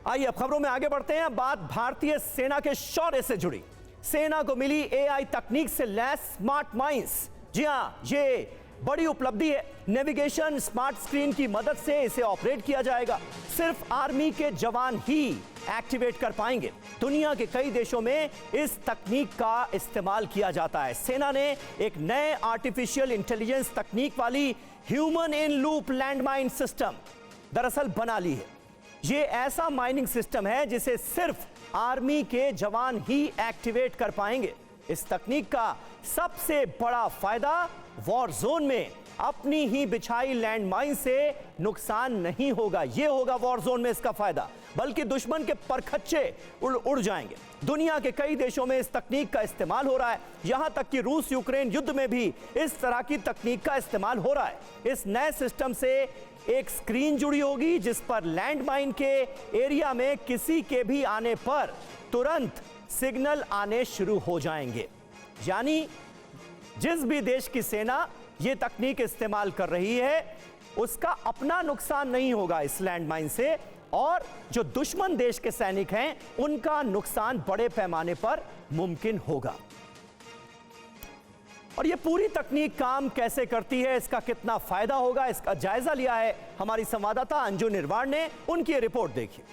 आइए अब खबरों में आगे बढ़ते हैं। बात भारतीय सेना के शौर्य से जुड़ी। सेना को मिली एआई तकनीक से लैस स्मार्ट माइंस। जी हां, ये बड़ी उपलब्धि है। नेविगेशन स्मार्ट स्क्रीन की मदद से इसे ऑपरेट किया जाएगा। सिर्फ आर्मी के जवान ही एक्टिवेट कर पाएंगे। दुनिया के कई देशों में इस तकनीक का इस्तेमाल किया जाता है। सेना ने एक नए आर्टिफिशियल इंटेलिजेंस तकनीक वाली human in loop landmine system दरअसल बना ली है। ये ऐसा माइनिंग सिस्टम है जिसे सिर्फ आर्मी के जवान ही एक्टिवेट कर पाएंगे। इस तकनीक का सबसे बड़ा फायदा वॉर जोन में अपनी ही बिछाई लैंडमाइन से नुकसान नहीं होगा। यह होगा वॉर जोन में इसका फायदा, बल्कि दुश्मन के परखच्चे उड़ जाएंगे। दुनिया के कई देशों में इस तकनीक का इस्तेमाल हो रहा है। यहां तक कि रूस यूक्रेन युद्ध में भी इस तरह की तकनीक का इस्तेमाल हो रहा है। इस नए सिस्टम से एक स्क्रीन जुड़ी होगी जिस पर लैंडमाइन के एरिया में किसी के भी आने पर तुरंत सिग्नल आने शुरू हो जाएंगे। यानी जिस भी देश की सेना यह तकनीक इस्तेमाल कर रही है उसका अपना नुकसान नहीं होगा इस लैंडमाइन से, और जो दुश्मन देश के सैनिक हैं उनका नुकसान बड़े पैमाने पर मुमकिन होगा। और ये पूरी तकनीक काम कैसे करती है, इसका कितना फायदा होगा, इसका जायजा लिया है हमारी संवाददाता अंजू निर्वाण ने। उनकी ये रिपोर्ट देखिए।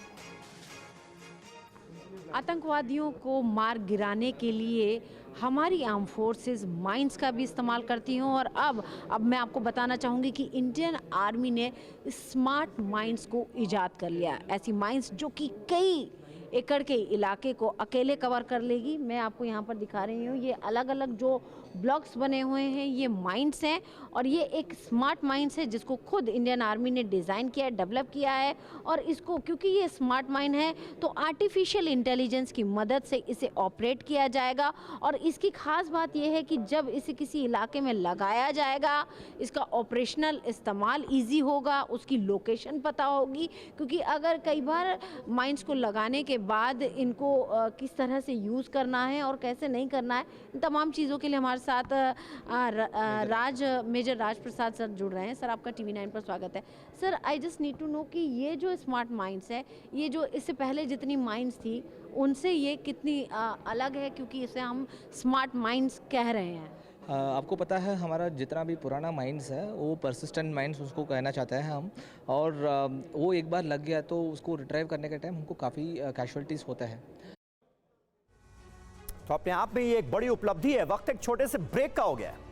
आतंकवादियों को मार गिराने के लिए हमारी आर्म फोर्सेस माइंस का भी इस्तेमाल करती हैं, और अब मैं आपको बताना चाहूँगी कि इंडियन आर्मी ने स्मार्ट माइंस को ईजाद कर लिया। ऐसी माइंस जो कि कई एकड़ के इलाके को अकेले कवर कर लेगी। मैं आपको यहाँ पर दिखा रही हूँ, ये अलग अलग जो ब्लॉक्स बने हुए हैं ये माइंस हैं, और ये एक स्मार्ट माइंस है जिसको खुद इंडियन आर्मी ने डिज़ाइन किया है, डेवलप किया है। और इसको क्योंकि ये स्मार्ट माइन है तो आर्टिफिशियल इंटेलिजेंस की मदद से इसे ऑपरेट किया जाएगा। और इसकी खास बात यह है कि जब इसे किसी इलाके में लगाया जाएगा इसका ऑपरेशनल इस्तेमाल ईजी होगा, उसकी लोकेशन पता होगी। क्योंकि अगर कई बार माइंस को लगाने के बाद इनको किस तरह से यूज़ करना है और कैसे नहीं करना है, इन तमाम चीज़ों के लिए हमारे साथ मेजर राज प्रसाद सर जुड़ रहे हैं। सर, आपका टीवी 9 पर स्वागत है। Sir, I just need to know कि ये जो स्मार्ट माइंस है, ये जो इससे पहले जितनी माइंस थी उनसे ये कितनी अलग है, क्योंकि इसे हम स्मार्ट माइंस कह रहे हैं। आपको पता है हमारा जितना भी पुराना माइंस है वो परसिस्टेंट माइंस उसको कहना चाहते हैं हम, और वो एक बार लग गया तो उसको रिट्राइव करने के टाइम हमको काफ़ी कैजुअलिटीज़ होता है। तो अपने आप में ये एक बड़ी उपलब्धि है। वक्त एक छोटे से ब्रेक का हो गया है।